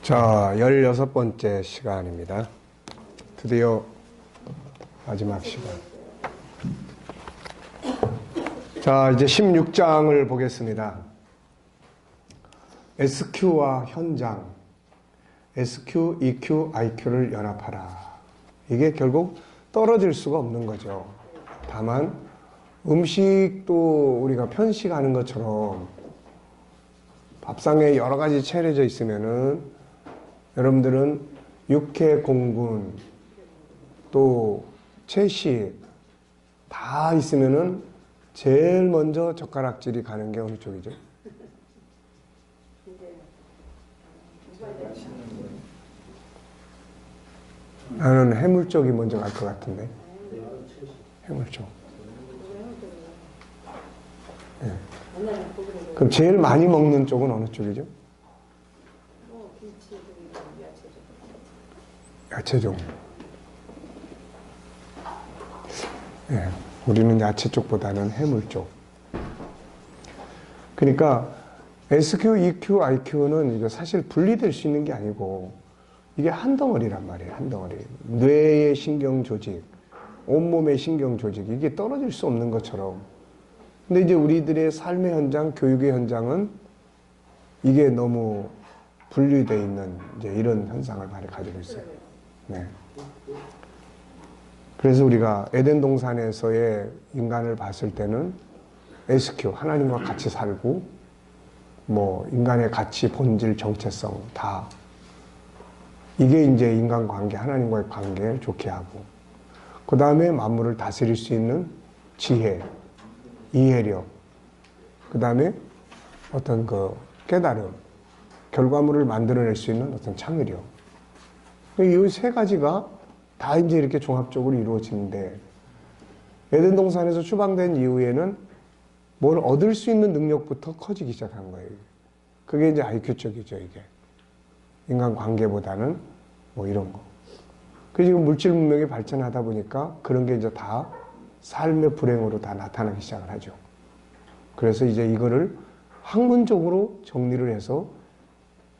자, 16번째 시간입니다. 드디어 마지막 시간. 자, 이제 16장을 보겠습니다. SQ와 현장, SQ, EQ, IQ를 연합하라. 이게 결국 떨어질 수가 없는 거죠. 다만 음식도 우리가 편식하는 것처럼 밥상에 여러 가지 차려져 있으면은 여러분들은 육회, 공군, 또 채식 다 있으면은 제일 먼저 젓가락질이 가는 게 어느 쪽이죠? 나는 해물 쪽이 먼저 갈 것 같은데. 해물 쪽. 네. 그럼 제일 많이 먹는 쪽은 어느 쪽이죠? 야채 종. 네. 우리는 야채 쪽보다는 해물 쪽. 그러니까 SQ, EQ, IQ는 이거 사실 분리될 수 있는 게 아니고 이게 한 덩어리란 말이에요. 한 덩어리. 뇌의 신경 조직, 온몸의 신경 조직, 이게 떨어질 수 없는 것처럼. 근데 이제 우리들의 삶의 현장, 교육의 현장은 이게 너무 분리되어 있는 이제 이런 현상을 많이 가지고 있어요. 네. 그래서 우리가 에덴 동산에서의 인간을 봤을 때는 SQ, 하나님과 같이 살고, 뭐, 인간의 가치, 본질, 정체성, 다. 이게 이제 인간관계, 하나님과의 관계를 좋게 하고, 그 다음에 만물을 다스릴 수 있는 지혜, 이해력, 그 다음에 어떤 그 깨달음, 결과물을 만들어낼 수 있는 어떤 창의력. 이 세 가지가 다 이제 이렇게 종합적으로 이루어지는데, 에덴 동산에서 추방된 이후에는 뭘 얻을 수 있는 능력부터 커지기 시작한 거예요. 그게 이제 IQ 쪽이죠, 이게. 인간 관계보다는 뭐 이런 거. 그 지금 물질 문명이 발전하다 보니까 그런 게 이제 다 삶의 불행으로 다 나타나기 시작을 하죠. 그래서 이제 이거를 학문적으로 정리를 해서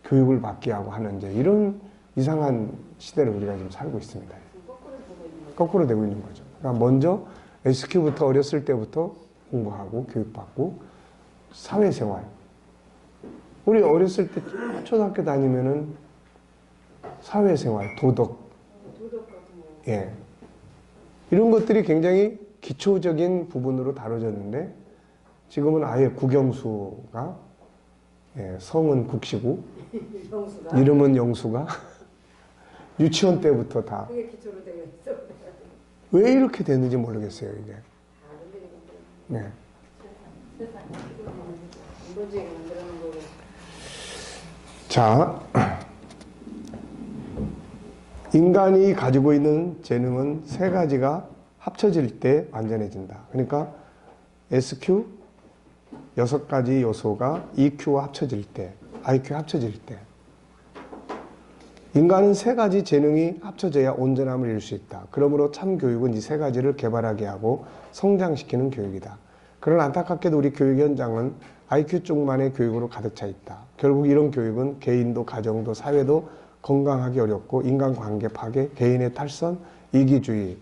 교육을 받게 하고 하는 이제 이런 이상한 시대를 우리가 지금 살고 있습니다. 거꾸로 되고 있는 거죠. 그러니까 먼저 SQ부터 어렸을 때부터 공부하고 교육받고 사회생활. 우리 어렸을 때 초등학교 다니면은 사회생활, 도덕, 예, 이런 것들이 굉장히 기초적인 부분으로 다뤄졌는데 지금은 아예 국영수가, 예, 성은 국시고 이름은 영수가 유치원 때부터 다. 그게 기초로 되어 있어. 왜 이렇게 됐는지 모르겠어요, 이게. 네. 자, 인간이 가지고 있는 재능은 세 가지가 합쳐질 때 완전해진다. 그러니까 SQ 6가지 요소가 EQ와 합쳐질 때, IQ 합쳐질 때. 인간은 세 가지 재능이 합쳐져야 온전함을 이룰 수 있다. 그러므로 참 교육은 이 세 가지를 개발하게 하고 성장시키는 교육이다. 그러나 안타깝게도 우리 교육 현장은 IQ 쪽만의 교육으로 가득 차 있다. 결국 이런 교육은 개인도 가정도 사회도 건강하기 어렵고 인간관계 파괴, 개인의 탈선, 이기주의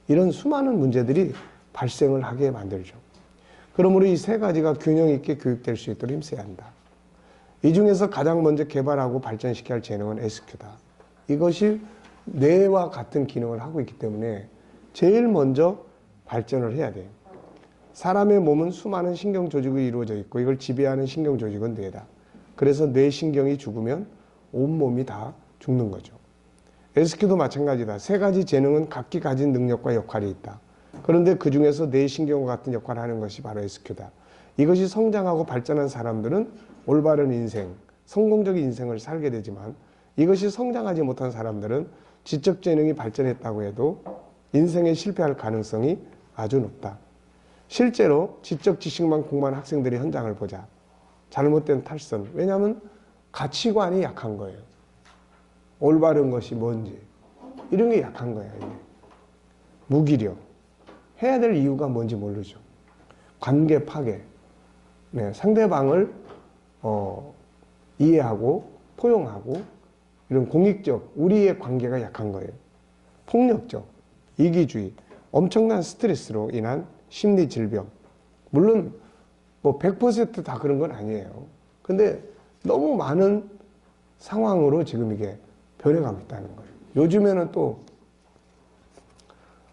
이런 수많은 문제들이 발생을 하게 만들죠. 그러므로 이 세 가지가 균형 있게 교육될 수 있도록 힘써야 한다. 이 중에서 가장 먼저 개발하고 발전시켜야 할 재능은 SQ다. 이것이 뇌와 같은 기능을 하고 있기 때문에 제일 먼저 발전을 해야 돼요. 사람의 몸은 수많은 신경조직으로 이루어져 있고 이걸 지배하는 신경조직은 뇌다. 그래서 뇌신경이 죽으면 온몸이 다 죽는 거죠. SQ도 마찬가지다. 세 가지 재능은 각기 가진 능력과 역할이 있다. 그런데 그 중에서 뇌신경과 같은 역할을 하는 것이 바로 SQ다. 이것이 성장하고 발전한 사람들은 올바른 인생, 성공적인 인생을 살게 되지만 이것이 성장하지 못한 사람들은 지적 재능이 발전했다고 해도 인생에 실패할 가능성이 아주 높다. 실제로 지적 지식만 공부한 학생들의 현장을 보자. 잘못된 탈선. 왜냐하면 가치관이 약한 거예요. 올바른 것이 뭔지. 이런 게 약한 거예요. 이게. 무기력. 해야 될 이유가 뭔지 모르죠. 관계 파괴. 네, 상대방을 이해하고 포용하고 이런 공익적, 우리의 관계가 약한 거예요. 폭력적, 이기주의, 엄청난 스트레스로 인한 심리 질병. 물론 뭐 100%다 그런 건 아니에요. 근데 너무 많은 상황으로 지금 이게 변해가고 있다는 거예요. 요즘에는 또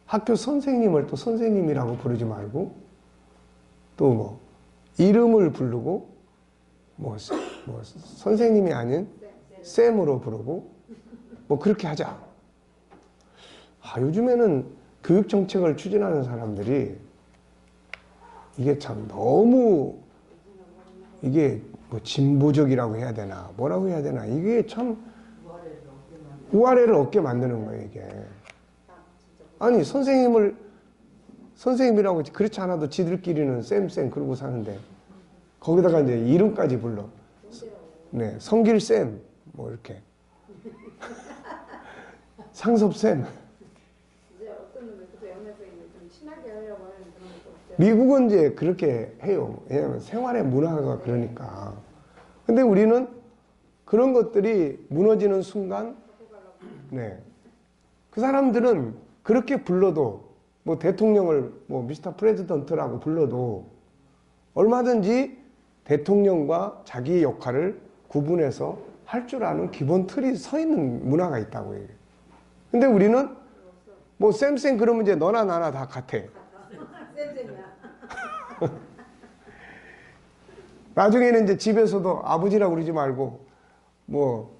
학교 선생님을 또 선생님이라고 부르지 말고 또 뭐 이름을 부르고 뭐 선생님이 아닌 쌤으로 부르고 뭐 그렇게 하자. 요즘에는 교육 정책을 추진하는 사람들이 이게 참 너무 이게 뭐 진보적이라고 해야 되나 뭐라고 해야 되나 이게 참 우아래를 얻게 만드는 거예요 이게. 아니 선생님이라고 그렇지 않아도 지들끼리는 쌤 그러고 사는데 거기다가 이제 이름까지 불러. 네, 성길쌤 뭐 이렇게 상섭쌤. 이제 어떤 놈은 그 영에서 좀 친하게 하려고 하는 그런 것도 없죠. 미국은 이제 그렇게 해요. 왜냐하면 생활의 문화가 그러니까. 근데 우리는 그런 것들이 무너지는 순간, 네. 그 사람들은 그렇게 불러도, 뭐 대통령을 뭐 미스터 프레지던트라고 불러도 얼마든지 대통령과 자기의 역할을 구분해서 할 줄 아는 기본 틀이 서 있는 문화가 있다고 해요. 근데 우리는 뭐 쌤 그러면 이제 너나 나나 다 같아. 쌤이야. 나중에는 이제 집에서도 아버지라고 그러지 말고 뭐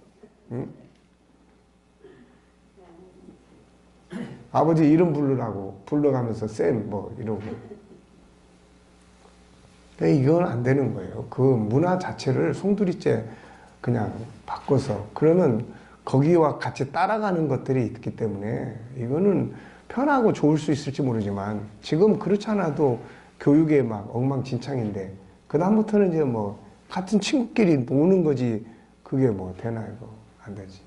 아버지 이름 부르라고 불러가면서 쌤 뭐 이러고. 근데 이건 안 되는 거예요. 그 문화 자체를 송두리째 그냥 바꿔서 그러면 거기와 같이 따라가는 것들이 있기 때문에 이거는 편하고 좋을 수 있을지 모르지만 지금 그렇지 않아도 교육에 막 엉망진창인데 그 다음부터는 이제 뭐 같은 친구끼리 노는 거지 그게 뭐 되나 이거 안 되지.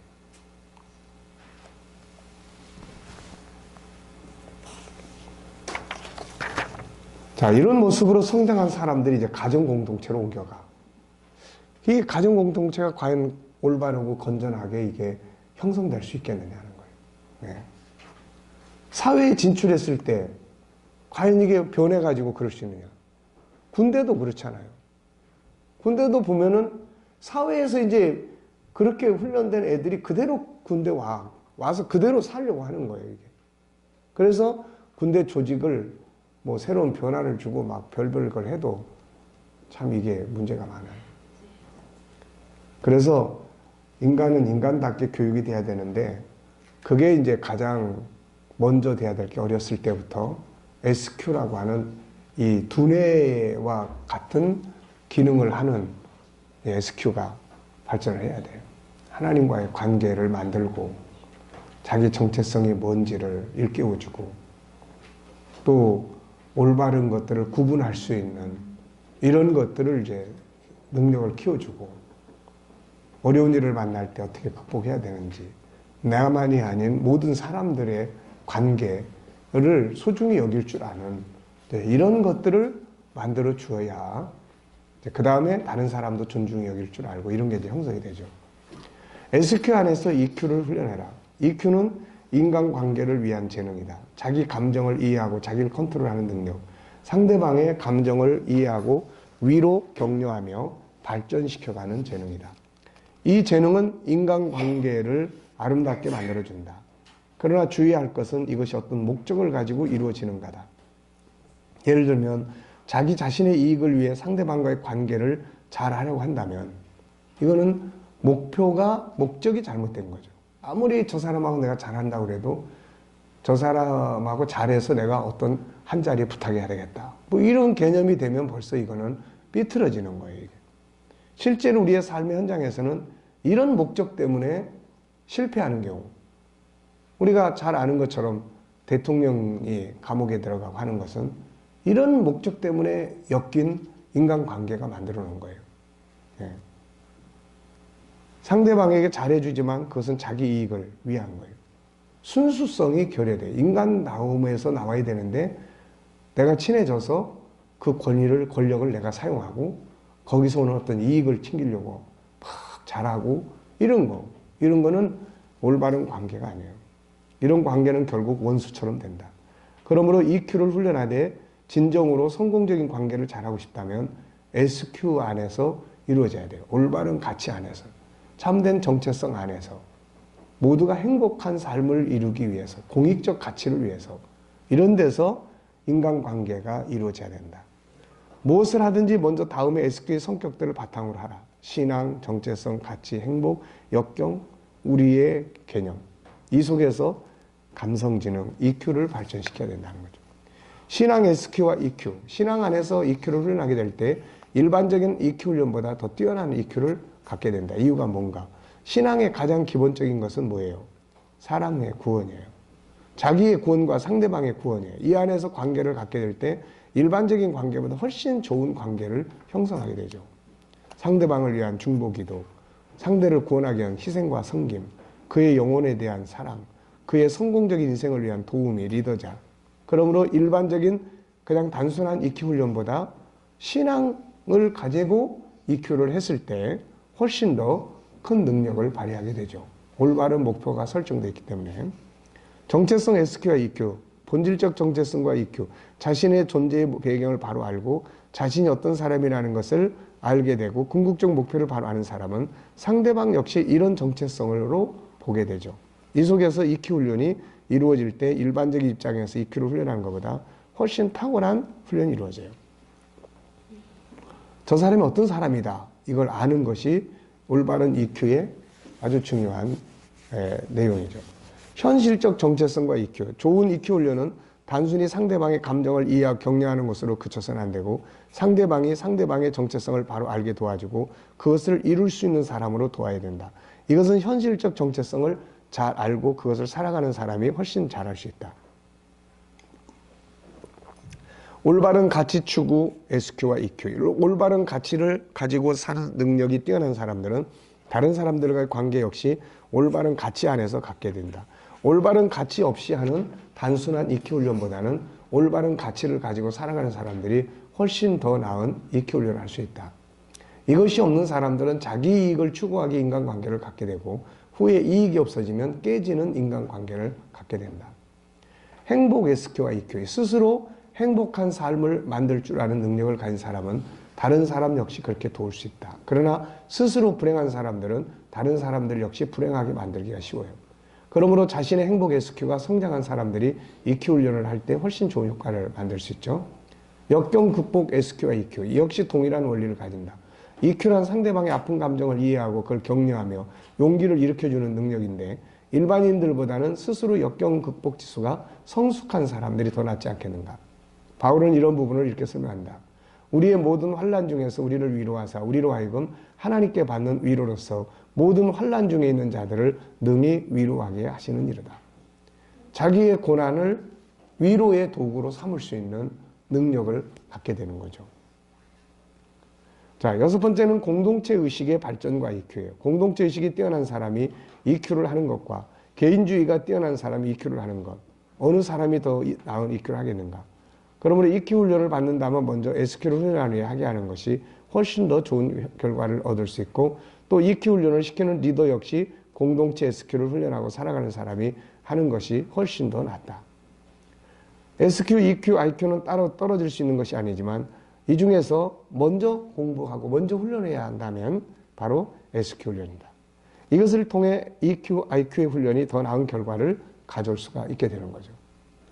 자, 이런 모습으로 성장한 사람들이 이제 가정 공동체로 옮겨가. 이 가정 공동체가 과연 올바르고 건전하게 이게 형성될 수 있겠느냐는 거예요. 네. 사회에 진출했을 때 과연 이게 변해가지고 그럴 수 있느냐. 군대도 그렇잖아요. 군대도 보면은 사회에서 이제 그렇게 훈련된 애들이 그대로 군대 와서 그대로 살려고 하는 거예요, 이게. 그래서 군대 조직을 뭐 새로운 변화를 주고 막 별별 걸 해도 참 이게 문제가 많아요. 그래서 인간은 인간답게 교육이 돼야 되는데 그게 이제 가장 먼저 돼야 될 게 어렸을 때부터 SQ라고 하는 이 두뇌와 같은 기능을 하는 SQ가 발전을 해야 돼요. 하나님과의 관계를 만들고 자기 정체성이 뭔지를 일깨워주고 또 올바른 것들을 구분할 수 있는 이런 것들을 이제 능력을 키워주고 어려운 일을 만날 때 어떻게 극복해야 되는지 나만이 아닌 모든 사람들의 관계를 소중히 여길 줄 아는 이런 것들을 만들어 주어야 그 다음에 다른 사람도 존중히 여길 줄 알고 이런 게 이제 형성이 되죠. SQ 안에서 EQ를 훈련해라. EQ는 인간관계를 위한 재능이다. 자기 감정을 이해하고 자기를 컨트롤하는 능력, 상대방의 감정을 이해하고 위로 격려하며 발전시켜가는 재능이다. 이 재능은 인간관계를 아름답게 만들어준다. 그러나 주의할 것은 이것이 어떤 목적을 가지고 이루어지는 거다. 예를 들면 자기 자신의 이익을 위해 상대방과의 관계를 잘 하려고 한다면 이거는 목적이 잘못된 거죠. 아무리 저 사람하고 내가 잘한다고 그래도 저 사람하고 잘해서 내가 어떤 한 자리에 부탁해야 되겠다. 뭐 이런 개념이 되면 벌써 이거는 삐뚤어지는 거예요. 이게. 실제로 우리의 삶의 현장에서는 이런 목적 때문에 실패하는 경우 우리가 잘 아는 것처럼 대통령이 감옥에 들어가고 하는 것은 이런 목적 때문에 엮인 인간관계가 만들어 놓은 거예요. 예. 상대방에게 잘해주지만 그것은 자기 이익을 위한 거예요. 순수성이 결여돼요. 인간다움에서 나와야 되는데 내가 친해져서 그 권력을 내가 사용하고 거기서 오는 어떤 이익을 챙기려고 막 잘하고 이런 거. 이런 거는 올바른 관계가 아니에요. 이런 관계는 결국 원수처럼 된다. 그러므로 EQ를 훈련하되 진정으로 성공적인 관계를 잘하고 싶다면 SQ 안에서 이루어져야 돼요. 올바른 가치 안에서, 참된 정체성 안에서, 모두가 행복한 삶을 이루기 위해서, 공익적 가치를 위해서, 이런 데서 인간관계가 이루어져야 된다. 무엇을 하든지 먼저 다음에 SQ의 성격들을 바탕으로 하라. 신앙, 정체성, 가치, 행복, 역경, 우리의 개념. 이 속에서 감성지능, EQ를 발전시켜야 된다는 거죠. 신앙 SQ와 EQ, 신앙 안에서 EQ를 훈련하게 될 때 일반적인 EQ 훈련보다 더 뛰어난 EQ를 갖게 된다. 이유가 뭔가? 신앙의 가장 기본적인 것은 뭐예요? 사람의 구원이에요. 자기의 구원과 상대방의 구원이에요. 이 안에서 관계를 갖게 될 때 일반적인 관계보다 훨씬 좋은 관계를 형성하게 되죠. 상대방을 위한 중보기도, 상대를 구원하기 위한 희생과 섬김, 그의 영혼에 대한 사랑, 그의 성공적인 인생을 위한 도우미, 리더자. 그러므로 일반적인 그냥 단순한 EQ 훈련보다 신앙을 가지고 EQ를 했을 때 훨씬 더 큰 능력을 발휘하게 되죠. 올바른 목표가 설정되어 있기 때문에. 정체성 SQ와 EQ, 본질적 정체성과 EQ, 자신의 존재의 배경을 바로 알고 자신이 어떤 사람이라는 것을 알게 되고 궁극적 목표를 바로 아는 사람은 상대방 역시 이런 정체성으로 보게 되죠. 이 속에서 EQ 훈련이 이루어질 때 일반적인 입장에서 EQ를 훈련하는 것보다 훨씬 탁월한 훈련이 이루어져요. 저 사람이 어떤 사람이다. 이걸 아는 것이 올바른 EQ의 아주 중요한 내용이죠. 현실적 정체성과 EQ. 좋은 EQ 훈련은 단순히 상대방의 감정을 이해하고 격려하는 것으로 그쳐서는 안 되고 상대방이 상대방의 정체성을 바로 알게 도와주고 그것을 이룰 수 있는 사람으로 도와야 된다. 이것은 현실적 정체성을 잘 알고 그것을 살아가는 사람이 훨씬 잘할 수 있다. 올바른 가치 추구 SQ와 EQ. 올바른 가치를 가지고 사는 능력이 뛰어난 사람들은 다른 사람들과의 관계 역시 올바른 가치 안에서 갖게 된다. 올바른 가치 없이 하는 단순한 EQ 훈련보다는 올바른 가치를 가지고 살아가는 사람들이 훨씬 더 나은 EQ 훈련을 할 수 있다. 이것이 없는 사람들은 자기 이익을 추구하기 인간관계를 갖게 되고 후에 이익이 없어지면 깨지는 인간관계를 갖게 된다. 행복 SQ와 EQ. 스스로 행복한 삶을 만들 줄 아는 능력을 가진 사람은 다른 사람 역시 그렇게 도울 수 있다. 그러나 스스로 불행한 사람들은 다른 사람들 역시 불행하게 만들기가 쉬워요. 그러므로 자신의 행복 SQ가 성장한 사람들이 EQ 훈련을 할 때 훨씬 좋은 효과를 만들 수 있죠. 역경 극복 SQ와 EQ. 이 역시 동일한 원리를 가진다. EQ란 상대방의 아픈 감정을 이해하고 그걸 격려하며 용기를 일으켜주는 능력인데 일반인들보다는 스스로 역경 극복 지수가 성숙한 사람들이 더 낫지 않겠는가. 바울은 이런 부분을 이렇게 설명한다. 우리의 모든 환난 중에서 우리를 위로하사 우리로 하여금 하나님께 받는 위로로서 모든 환난 중에 있는 자들을 능히 위로하게 하시는 이르다. 자기의 고난을 위로의 도구로 삼을 수 있는 능력을 갖게 되는 거죠. 자, 여섯 번째는 공동체 의식의 발전과 EQ예요. 공동체 의식이 뛰어난 사람이 EQ를 하는 것과 개인주의가 뛰어난 사람이 EQ를 하는 것. 어느 사람이 더 나은 EQ를 하겠는가? 그러므로 EQ 훈련을 받는다면 먼저 SQ를 훈련하는 후에 하게 하는 것이 훨씬 더 좋은 결과를 얻을 수 있고 또 EQ 훈련을 시키는 리더 역시 공동체 SQ를 훈련하고 살아가는 사람이 하는 것이 훨씬 더 낫다. SQ, EQ, IQ는 따로 떨어질 수 있는 것이 아니지만 이 중에서 먼저 공부하고 먼저 훈련해야 한다면 바로 SQ 훈련이다. 이것을 통해 EQ, IQ의 훈련이 더 나은 결과를 가져올 수가 있게 되는 거죠.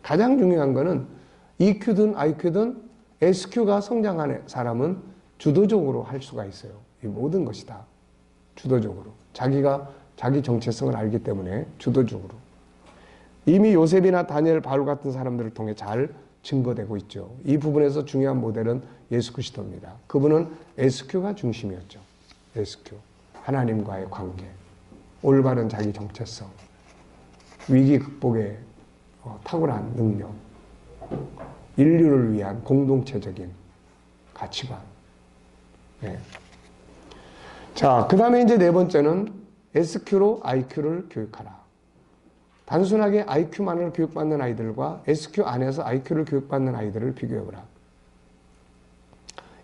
가장 중요한 것은 EQ든 IQ든 SQ가 성장한 사람은 주도적으로 할 수가 있어요. 이 모든 것이 다 주도적으로. 자기가 자기 정체성을 알기 때문에 주도적으로. 이미 요셉이나 다니엘, 바울 같은 사람들을 통해 잘 증거되고 있죠. 이 부분에서 중요한 모델은 예수 그리스도입니다. 그분은 SQ가 중심이었죠. SQ. 하나님과의 관계. 올바른 자기 정체성. 위기 극복의 탁월한 능력. 인류를 위한 공동체적인 가치관. 네. 자, 그 다음에 이제 네 번째는 SQ로 IQ를 교육하라. 단순하게 IQ만을 교육받는 아이들과 SQ 안에서 IQ를 교육받는 아이들을 비교해보라.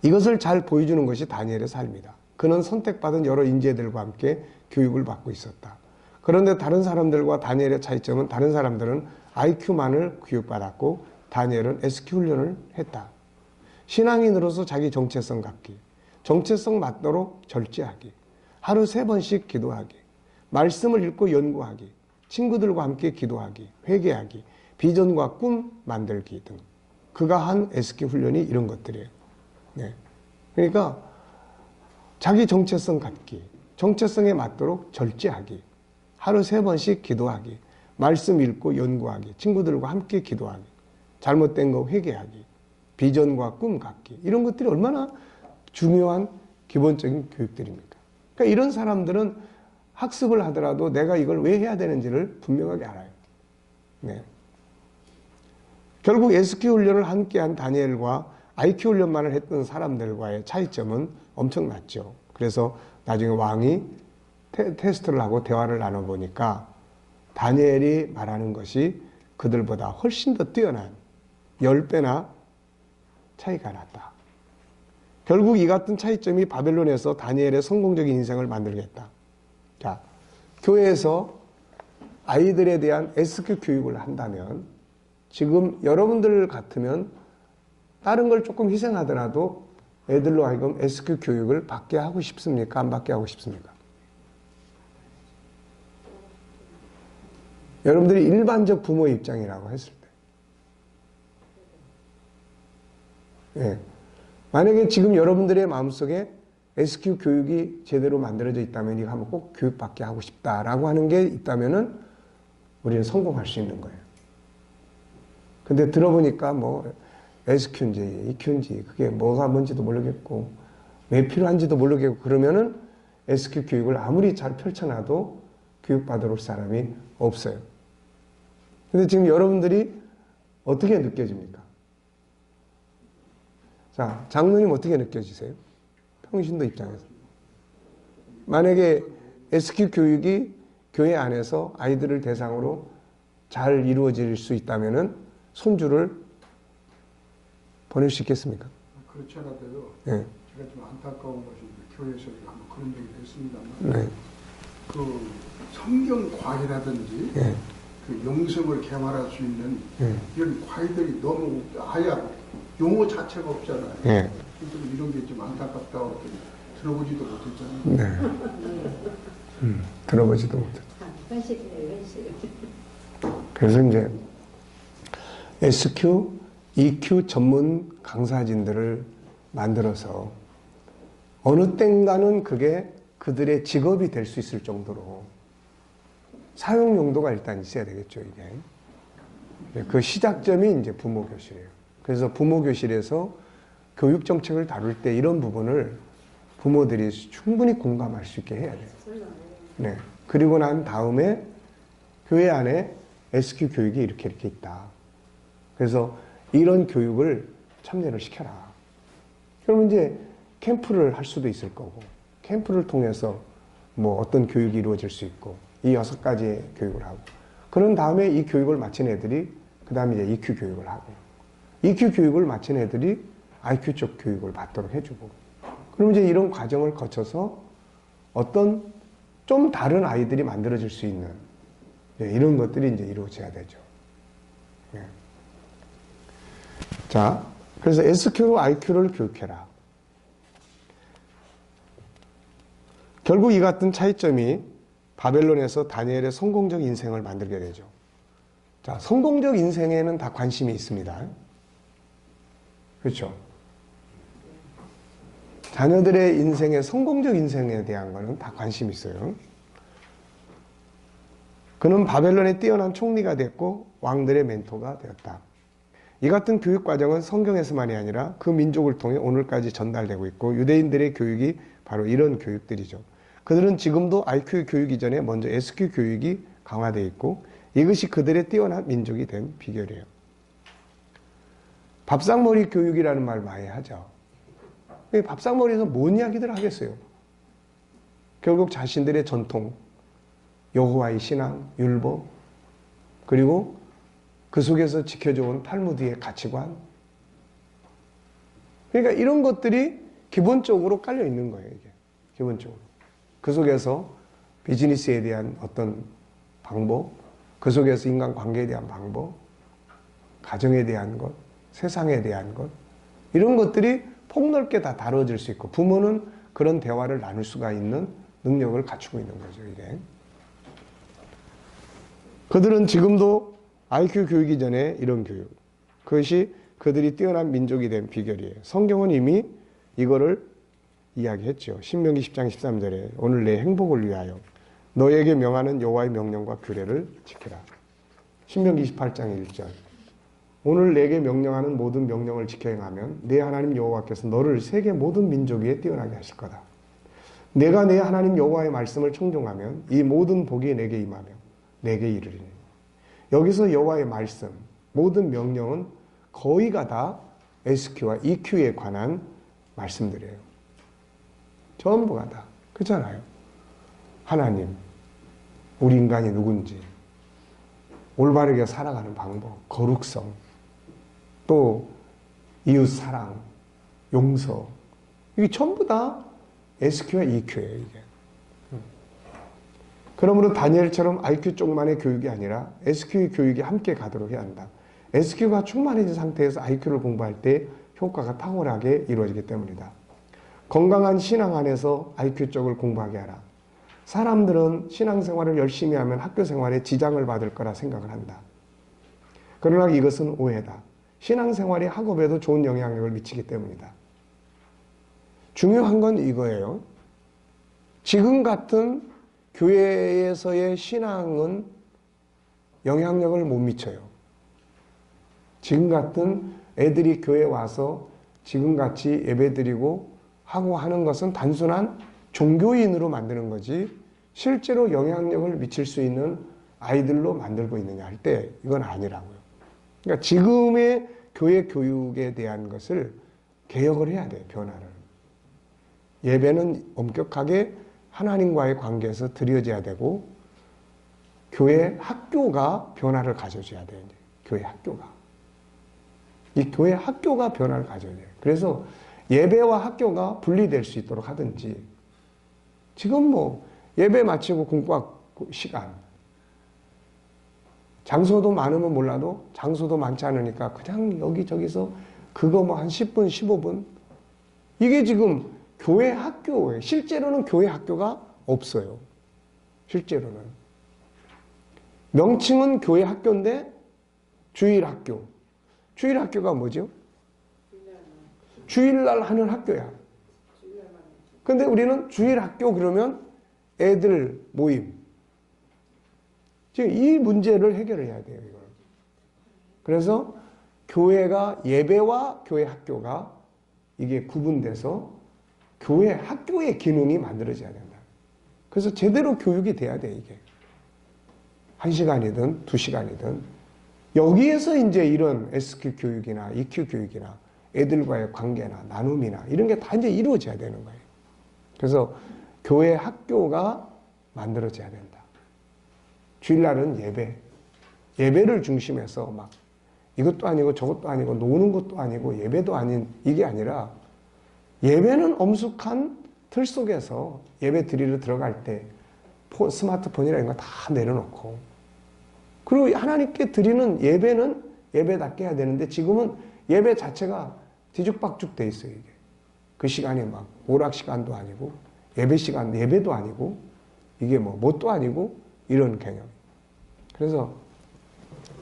이것을 잘 보여주는 것이 다니엘의 삶이다. 그는 선택받은 여러 인재들과 함께 교육을 받고 있었다. 그런데 다른 사람들과 다니엘의 차이점은 다른 사람들은 IQ만을 교육받았고 다니엘은 SQ 훈련을 했다. 신앙인으로서 자기 정체성 갖기, 정체성 맞도록 절제하기, 하루 3번씩 기도하기, 말씀을 읽고 연구하기, 친구들과 함께 기도하기, 회개하기, 비전과 꿈 만들기 등 그가 한 SQ 훈련이 이런 것들이에요. 네. 그러니까 자기 정체성 갖기, 정체성에 맞도록 절제하기, 하루 3번씩 기도하기, 말씀 읽고 연구하기, 친구들과 함께 기도하기, 잘못된 거 회개하기, 비전과 꿈 갖기, 이런 것들이 얼마나 중요한 기본적인 교육들입니까? 그러니까 이런 사람들은 학습을 하더라도 내가 이걸 왜 해야 되는지를 분명하게 알아요. 네. 결국 SQ 훈련을 함께한 다니엘과 IQ 훈련만을 했던 사람들과의 차이점은 엄청났죠. 그래서 나중에 왕이 테스트를 하고 대화를 나눠보니까 다니엘이 말하는 것이 그들보다 훨씬 더 뛰어난 10배나 차이가 났다. 결국 이 같은 차이점이 바벨론에서 다니엘의 성공적인 인생을 만들겠다. 자, 교회에서 아이들에 대한 SQ 교육을 한다면 지금 여러분들 같으면 다른 걸 조금 희생하더라도 애들로 하여금 SQ 교육을 받게 하고 싶습니까? 안 받게 하고 싶습니까? 여러분들이 일반적 부모의 입장이라고 했을 때, 예. 만약에 지금 여러분들의 마음속에 SQ 교육이 제대로 만들어져 있다면 이거 한번 꼭 교육받게 하고 싶다라고 하는 게 있다면은 우리는 성공할 수 있는 거예요. 근데 들어보니까 뭐 SQ인지 EQ인지 그게 뭐가 뭔지도 모르겠고 왜 필요한지도 모르겠고 그러면은 SQ 교육을 아무리 잘 펼쳐놔도 교육받으러 올 사람이 없어요. 근데 지금 여러분들이 어떻게 느껴집니까? 자, 장로님 어떻게 느껴지세요? 평신도 입장에서. 만약에 SQ 교육이 교회 안에서 아이들을 대상으로 잘 이루어질 수 있다면은 손주를 보낼 수 있겠습니까? 그렇지 않아도요. 네. 제가 좀 안타까운 것이 교회에서 한번 그런 얘기를 했습니다만, 네. 그 성경 과외라든지 네. 그 영성을 개발할 수 있는 네. 이런 과외들이 너무 아예 용어 자체가 없잖아요. 네. 좀 이런 게 좀 안타깝다고 들어보지도 못했잖아요. 네. 들어보지도 못했죠. 현실이에요, 현실. 그래서 이제 SQ, EQ 전문 강사진들을 만들어서 어느 땐가는 그게 그들의 직업이 될 수 있을 정도로 사용 용도가 일단 있어야 되겠죠, 이게. 그 시작점이 이제 부모 교실이에요. 그래서 부모 교실에서 교육 정책을 다룰 때 이런 부분을 부모들이 충분히 공감할 수 있게 해야 돼요. 네. 그리고 난 다음에 교회 안에 SQ 교육이 이렇게 있다. 그래서 이런 교육을 참여를 시켜라. 그러면 이제 캠프를 할 수도 있을 거고, 캠프를 통해서 뭐 어떤 교육이 이루어질 수 있고, 이 6가지의 교육을 하고, 그런 다음에 이 교육을 마친 애들이 그 다음에 이제 EQ 교육을 하고, EQ 교육을 마친 애들이 IQ 쪽 교육을 받도록 해주고, 그럼 이제 이런 과정을 거쳐서 어떤 좀 다른 아이들이 만들어질 수 있는 이런 것들이 이제 이루어져야 되죠. 예. 자, 그래서 SQ로 IQ를 교육해라. 결국 이 같은 차이점이 바벨론에서 다니엘의 성공적 인생을 만들게 되죠. 자, 성공적 인생에는 다 관심이 있습니다. 그렇죠? 자녀들의 인생의 성공적 인생에 대한 거는 다 관심이 있어요. 그는 바벨론에 뛰어난 총리가 됐고 왕들의 멘토가 되었다. 이 같은 교육 과정은 성경에서만이 아니라 그 민족을 통해 오늘까지 전달되고 있고 유대인들의 교육이 바로 이런 교육들이죠. 그들은 지금도 IQ 교육 이전에 먼저 SQ 교육이 강화되어 있고 이것이 그들의 뛰어난 민족이 된 비결이에요. 밥상머리 교육이라는 말 많이 하죠. 밥상머리에서 뭔 이야기들 하겠어요? 결국 자신들의 전통, 여호와의 신앙, 율법, 그리고 그 속에서 지켜져온 탈무드의 가치관. 그러니까 이런 것들이 기본적으로 깔려 있는 거예요, 이게. 기본적으로. 그 속에서 비즈니스에 대한 어떤 방법, 그 속에서 인간관계에 대한 방법, 가정에 대한 것, 세상에 대한 것, 이런 것들이 폭넓게 다 다뤄질 수 있고, 부모는 그런 대화를 나눌 수가 있는 능력을 갖추고 있는 거죠, 이게. 그들은 지금도 IQ 교육이 전에 이런 교육, 그것이 그들이 뛰어난 민족이 된 비결이에요. 성경은 이미 이거를 이야기했죠. 신명기 10장 13절에 오늘 내 행복을 위하여 너에게 명하는 여호와의 명령과 규례를 지키라. 신명기 28장 1절. 오늘 내게 명령하는 모든 명령을 지켜 행하면 내 하나님 여호와께서 너를 세계 모든 민족 위에 뛰어나게 하실 거다. 내가 내 하나님 여호와의 말씀을 청종하면 이 모든 복이 내게 임하며 내게 이르리니. 여기서 여호와의 말씀, 모든 명령은 거의가 다 SQ와 EQ에 관한 말씀들이에요. 전부가 다. 그렇잖아요. 하나님, 우리 인간이 누군지, 올바르게 살아가는 방법, 거룩성, 또 이웃 사랑, 용서, 이게 전부 다 SQ와 EQ예요, 이게. 그러므로 다니엘처럼 IQ 쪽만의 교육이 아니라 SQ 교육이 함께 가도록 해야 한다. SQ가 충만해진 상태에서 IQ를 공부할 때 효과가 탁월하게 이루어지기 때문이다. 건강한 신앙 안에서 IQ 쪽을 공부하게 하라. 사람들은 신앙생활을 열심히 하면 학교 생활에 지장을 받을 거라 생각을 한다. 그러나 이것은 오해다. 신앙생활이 학업에도 좋은 영향력을 미치기 때문이다. 중요한 건 이거예요. 지금 같은 교회에서의 신앙은 영향력을 못 미쳐요. 지금 같은 애들이 교회 와서 지금같이 예배드리고 하고 하는 것은 단순한 종교인으로 만드는 거지 실제로 영향력을 미칠 수 있는 아이들로 만들고 있느냐 할 때 이건 아니라고요. 그러니까 지금의 교회 교육에 대한 것을 개혁을 해야 돼요. 변화를. 예배는 엄격하게 하나님과의 관계에서 드려져야 되고 교회 학교가 변화를 가져줘야 돼요. 이제. 교회 학교가. 이 교회 학교가 변화를 가져야 돼요. 그래서 예배와 학교가 분리될 수 있도록 하든지 지금 뭐 예배 마치고 공부학 시간 장소도 많으면 몰라도 장소도 많지 않으니까 그냥 여기저기서 그거 뭐 한 10분 15분 이게 지금 교회 학교예요. 실제로는 교회 학교가 없어요. 실제로는 명칭은 교회 학교인데 주일 학교. 주일 학교가 뭐죠? 주일날 하는 학교야. 근데 우리는 주일 학교 그러면 애들 모임. 지금 이 문제를 해결해야 돼요. 이걸. 그래서 교회가 예배와 교회 학교가 이게 구분돼서 교회 학교의 기능이 만들어져야 된다. 그래서 제대로 교육이 돼야 돼 이게. 1시간이든 2시간이든 여기에서 이제 이런 SQ 교육이나 EQ 교육이나 애들과의 관계나 나눔이나 이런 게 다 이제 이루어져야 되는 거예요. 그래서 교회 학교가 만들어져야 된다. 주일날은 예배. 예배를 중심해서 막 이것도 아니고 저것도 아니고 노는 것도 아니고 예배도 아닌 이게 아니라 예배는 엄숙한 틀 속에서 예배 드리러 들어갈 때 스마트폰이나 이런 거 다 내려놓고 그리고 하나님께 드리는 예배는 예배답게 해야 되는데 지금은 예배 자체가 뒤죽박죽 돼 있어요. 이게. 그 시간이 막 오락 시간도 아니고 예배 시간 예배도 아니고 이게 뭐 뭣도 아니고 이런 개념. 그래서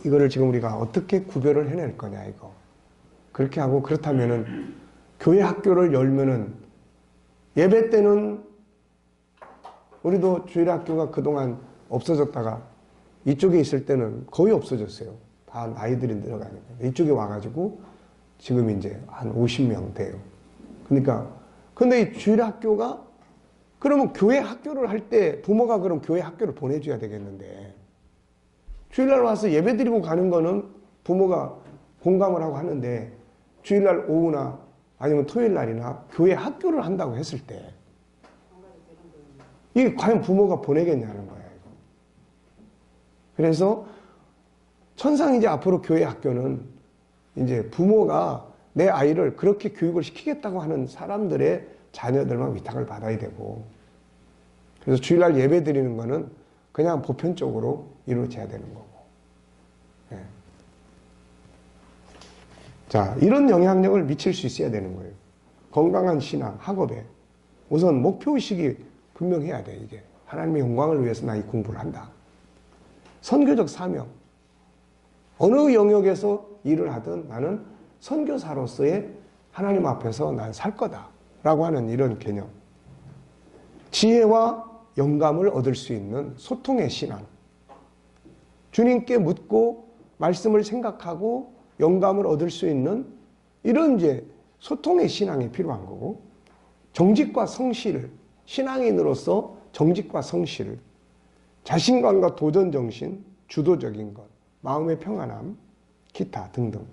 이거를 지금 우리가 어떻게 구별을 해낼 거냐 이거. 그렇게 하고 그렇다면은 교회 학교를 열면은 예배 때는 우리도 주일 학교가 그동안 없어졌다가 이쪽에 있을 때는 거의 없어졌어요. 다 나이들이 들어가니까. 이쪽에 와가지고 지금 이제 한 50명 돼요. 그러니까 근데 이 주일 학교가 그러면 교회 학교를 할 때 부모가 그럼 교회 학교를 보내줘야 되겠는데 주일날 와서 예배 드리고 가는 거는 부모가 공감을 하고 하는데 주일날 오후나 아니면 토요일날이나 교회 학교를 한다고 했을 때 이게 과연 부모가 보내겠냐는 거예요. 그래서 천상 이제 앞으로 교회 학교는 이제 부모가 내 아이를 그렇게 교육을 시키겠다고 하는 사람들의 자녀들만 위탁을 받아야 되고 그래서 주일날 예배 드리는 거는 그냥 보편적으로 이루어져야 되는 거고. 예. 자, 이런 영향력을 미칠 수 있어야 되는 거예요. 건강한 신앙, 학업에. 우선 목표의식이 분명해야 돼, 이게. 하나님의 영광을 위해서 나 이 공부를 한다. 선교적 사명. 어느 영역에서 일을 하든 나는 선교사로서의 하나님 앞에서 난 살 거다. 라고 하는 이런 개념. 지혜와 영감을 얻을 수 있는 소통의 신앙. 주님께 묻고 말씀을 생각하고 영감을 얻을 수 있는 이런 이제 소통의 신앙이 필요한 거고, 정직과 성실, 신앙인으로서 정직과 성실, 자신감과 도전정신, 주도적인 것, 마음의 평안함, 기타 등등.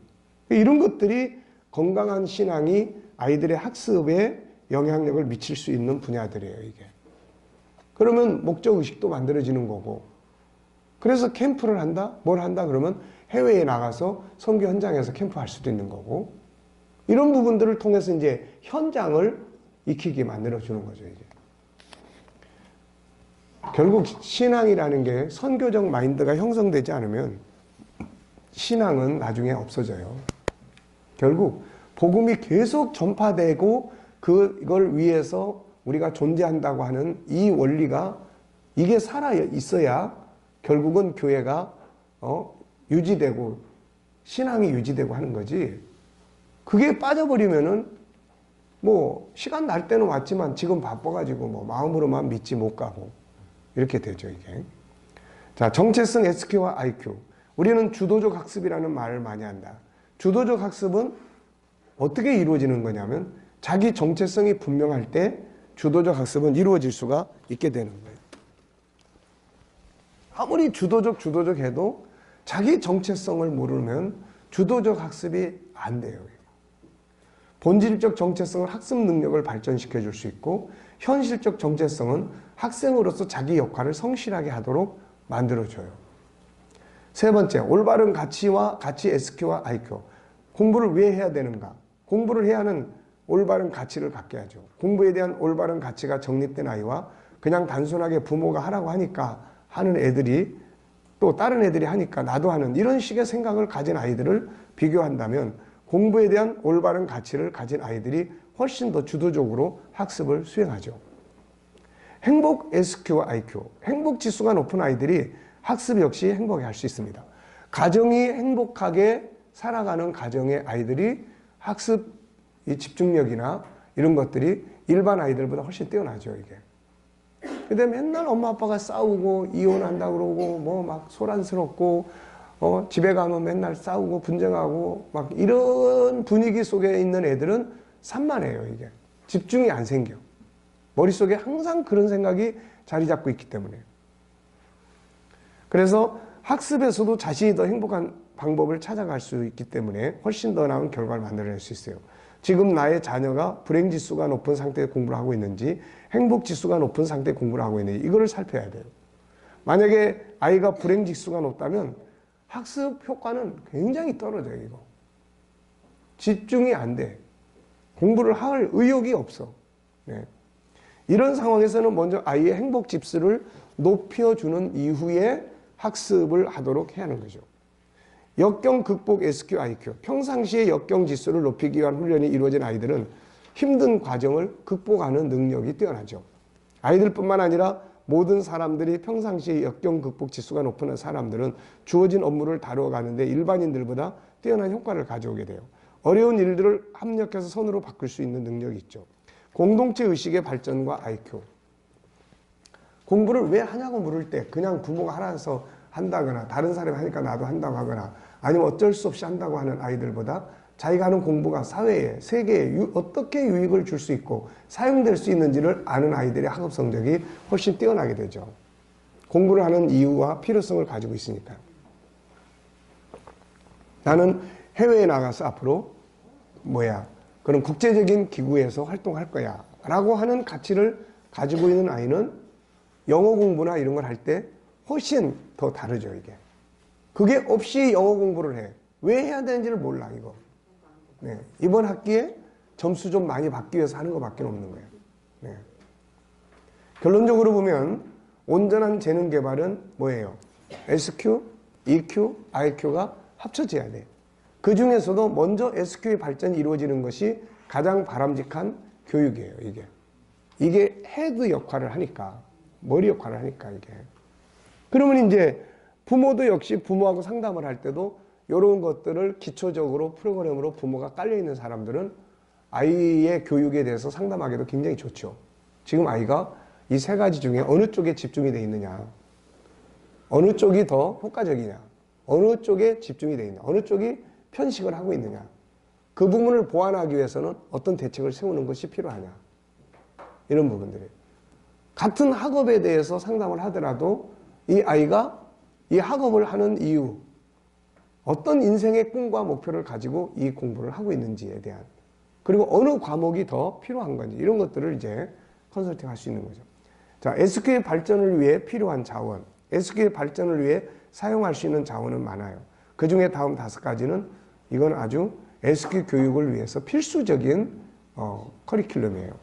이런 것들이 건강한 신앙이 아이들의 학습에 영향력을 미칠 수 있는 분야들이에요, 이게. 그러면 목적의식도 만들어지는 거고, 그래서 캠프를 한다? 뭘 한다? 그러면 해외에 나가서 선교 현장에서 캠프할 수도 있는 거고, 이런 부분들을 통해서 이제 현장을 익히게 만들어주는 거죠, 이제. 결국 신앙이라는 게 선교적 마인드가 형성되지 않으면 신앙은 나중에 없어져요. 결국 복음이 계속 전파되고 그걸 위해서 우리가 존재한다고 하는 이 원리가 이게 살아 있어야 결국은 교회가 유지되고 신앙이 유지되고 하는 거지. 그게 빠져버리면은 뭐 시간 날 때는 왔지만 지금 바빠가지고 뭐 마음으로만 믿지 못 가고 이렇게 되죠, 이게. 자, 정체성 SQ와 IQ. 우리는 주도적 학습이라는 말을 많이 한다. 주도적 학습은 어떻게 이루어지는 거냐면 자기 정체성이 분명할 때 주도적 학습은 이루어질 수가 있게 되는 거예요. 아무리 주도적 해도 자기 정체성을 모르면 주도적 학습이 안 돼요. 본질적 정체성은 학습 능력을 발전시켜 줄 수 있고, 현실적 정체성은 학생으로서 자기 역할을 성실하게 하도록 만들어줘요. 세 번째, 올바른 가치와 가치 SQ와 IQ. 공부를 왜 해야 되는가? 공부를 해야 하는 올바른 가치를 갖게 하죠. 공부에 대한 올바른 가치가 정립된 아이와 그냥 단순하게 부모가 하라고 하니까 하는 애들이, 또 다른 애들이 하니까 나도 하는 이런 식의 생각을 가진 아이들을 비교한다면 공부에 대한 올바른 가치를 가진 아이들이 훨씬 더 주도적으로 학습을 수행하죠. 행복 SQ와 IQ. 행복 지수가 높은 아이들이 학습 역시 행복해 할 수 있습니다. 가정이 행복하게 살아가는 가정의 아이들이 학습 이 집중력이나 이런 것들이 일반 아이들보다 훨씬 뛰어나죠, 이게. 근데 맨날 엄마 아빠가 싸우고 이혼한다 그러고 뭐 막 소란스럽고 집에 가면 맨날 싸우고 분쟁하고 막 이런 분위기 속에 있는 애들은 산만해요, 이게. 집중이 안 생겨. 머릿속에 항상 그런 생각이 자리 잡고 있기 때문에. 그래서 학습에서도 자신이 더 행복한 방법을 찾아갈 수 있기 때문에 훨씬 더 나은 결과를 만들어낼 수 있어요. 지금 나의 자녀가 불행지수가 높은 상태에 공부를 하고 있는지 행복지수가 높은 상태에 공부를 하고 있는지 이거를 살펴야 돼요. 만약에 아이가 불행지수가 높다면 학습 효과는 굉장히 떨어져요, 이거. 집중이 안 돼. 공부를 할 의욕이 없어. 네. 이런 상황에서는 먼저 아이의 행복 지수를 높여주는 이후에 학습을 하도록 해야 하는 거죠. 역경 극복 SQ, IQ. 평상시에 역경 지수를 높이기 위한 훈련이 이루어진 아이들은 힘든 과정을 극복하는 능력이 뛰어나죠. 아이들뿐만 아니라 모든 사람들이 평상시에 역경 극복 지수가 높은 사람들은 주어진 업무를 다뤄가는데 일반인들보다 뛰어난 효과를 가져오게 돼요. 어려운 일들을 합력해서 선으로 바꿀 수 있는 능력이 있죠. 공동체 의식의 발전과 IQ. 공부를 왜 하냐고 물을 때 그냥 부모가 하라서 한다거나 다른 사람이 하니까 나도 한다고 하거나 아니면 어쩔 수 없이 한다고 하는 아이들보다 자기가 하는 공부가 사회에, 세계에 어떻게 유익을 줄 수 있고 사용될 수 있는지를 아는 아이들의 학업 성적이 훨씬 뛰어나게 되죠. 공부를 하는 이유와 필요성을 가지고 있으니까. 나는 해외에 나가서 앞으로 그런 국제적인 기구에서 활동할 거야 라고 하는 가치를 가지고 있는 아이는 영어 공부나 이런 걸 할 때 훨씬 더 다르죠, 이게. 그게 없이 영어 공부를 해. 왜 해야 되는지를 몰라, 이거. 네. 이번 학기에 점수 좀 많이 받기 위해서 하는 것밖에 없는 거예요. 네. 결론적으로 보면 온전한 재능 개발은 뭐예요? SQ, EQ, IQ가 합쳐져야 돼요. 그 중에서도 먼저 SQ의 발전이 이루어지는 것이 가장 바람직한 교육이에요, 이게. 이게 헤드 역할을 하니까, 머리 역할을 하니까, 이게. 그러면 이제 부모도 역시 부모하고 상담을 할 때도 이런 것들을 기초적으로 프로그램으로 부모가 깔려있는 사람들은 아이의 교육에 대해서 상담하기도 굉장히 좋죠. 지금 아이가 이 세 가지 중에 어느 쪽에 집중이 되어 있느냐, 어느 쪽이 더 효과적이냐, 어느 쪽에 집중이 되어 있느냐, 어느 쪽이 편식을 하고 있느냐, 그 부분을 보완하기 위해서는 어떤 대책을 세우는 것이 필요하냐, 이런 부분들이에요. 같은 학업에 대해서 상담을 하더라도 이 아이가 이 학업을 하는 이유, 어떤 인생의 꿈과 목표를 가지고 이 공부를 하고 있는지에 대한, 그리고 어느 과목이 더 필요한 건지, 이런 것들을 이제 컨설팅 할 수 있는 거죠. 자, SQ의 발전을 위해 필요한 자원, SQ의 발전을 위해 사용할 수 있는 자원은 많아요. 그 중에 다음 5가지는 이건 아주 SQ 교육을 위해서 필수적인 커리큘럼이에요.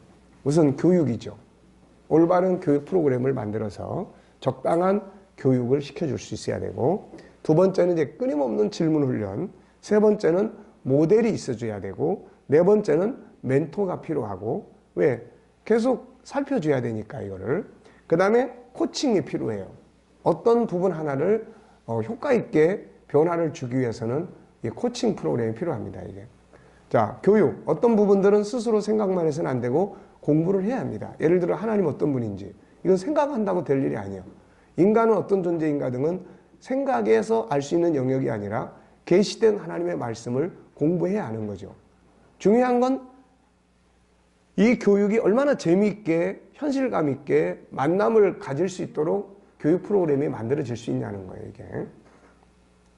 우선 교육이죠. 올바른 교육 프로그램을 만들어서 적당한 교육을 시켜줄 수 있어야 되고, 두 번째는 이제 끊임없는 질문 훈련, 세 번째는 모델이 있어줘야 되고, 네 번째는 멘토가 필요하고, 왜? 계속 살펴줘야 되니까 이거를. 그 다음에 코칭이 필요해요. 어떤 부분 하나를 효과 있게 변화를 주기 위해서는 이 코칭 프로그램이 필요합니다, 이게. 자, 교육. 어떤 부분들은 스스로 생각만 해서는 안 되고 공부를 해야 합니다. 예를 들어 하나님 어떤 분인지. 이건 생각한다고 될 일이 아니에요. 인간은 어떤 존재인가 등은 생각에서 알 수 있는 영역이 아니라 계시된 하나님의 말씀을 공부해야 하는 거죠. 중요한 건 이 교육이 얼마나 재미있게 현실감 있게 만남을 가질 수 있도록 교육 프로그램이 만들어질 수 있냐는 거예요, 이게.